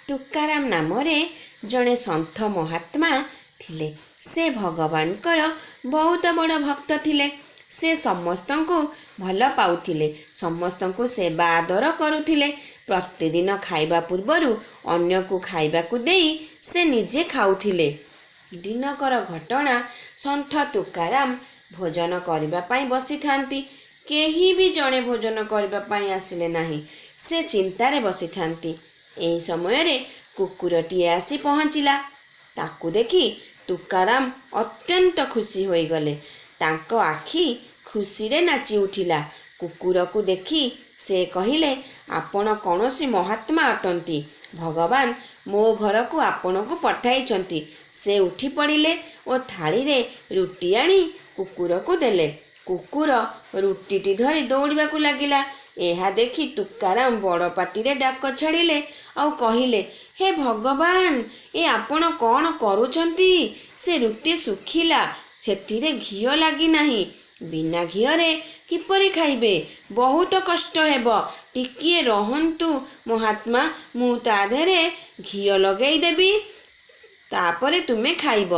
तुकाराम नामरे जड़े सन्थ महात्मा थिले। से भगवानकर बहुत बड़ भक्त थिले। से समस्तंकु भल पाउथिले, समस्तंकु सेवा आदर करुथिले। प्रतिदिन खाइबा पूर्वरु अन्य को खाइबा को देई से निजे खाउथिले। दिनकर घटना सन्थ तुकाराम भोजन करिबा पाई बसी थांती। केही भी जणे भोजन करिबा पाई आसिले नाही। से चिंतारे बसी थांती। एही समय रे कुकुरटीए आसी पहुँचिला। ताकू देखी तुकाराम अत्यंत खुशी होई गले। तांको आखि खुशी रे नाची उठिला। कुकुर को देखी से कहिले, आपण कौनसी महात्मा अटंती। भगवान मो घर को आपण को पठाइछंती। से उठी पड़िले और थाली रे रुटी आनी कुकुर को देले। कुकुर रुटीटी धरी दौड़िबा को लागिला। एहा देखी तुकाराम बड़ पाटी रे डाक छाड़िले आउ कहिले, हे भगवान, ए आपण कौन करूछंती? से रुटी सुखिला, सेथिरे घिओ लागी नाही। बिना घिओरे किपरि खाइबे? बहुत कष्ट हेबो। टिकिए रहंतु महात्मा, मु ता देहरे घिओ लगेई देबी, तापरे तुमे खाइब।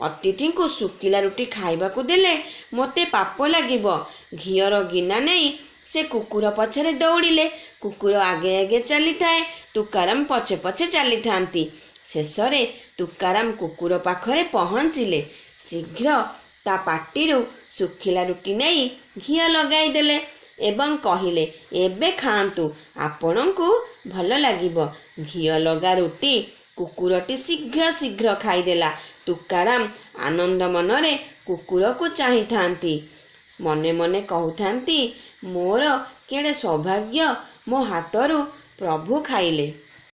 अतिथि को सुखिला रुटी खाइबा को देले मोते पाप लागिब। घिओर गिना नहीं से कुकुर पछरे दौड़िले। कुकुर आगे आगे चली थाए, तुकाराम पछे पछे चली थांती। शेषरे तुकाराम कुकुर पाखरे पहुँचिले। शीघ्र ता पाटीरू सुखिला रुटी नहीं घिओ लगाई देले एवं कहिले, एबे खांतु, आपणଙ୍କୁ भल लागिब। घिओ लगा रुटी कुकुरटी शीघ्र शीघ्र खाईदेला। तुकाराम आनंद मनरे कुकुर को चाही थांती। मने मने कहूथांती, मोर केड़े सौभाग्य, मो हाथरू प्रभु खाइले।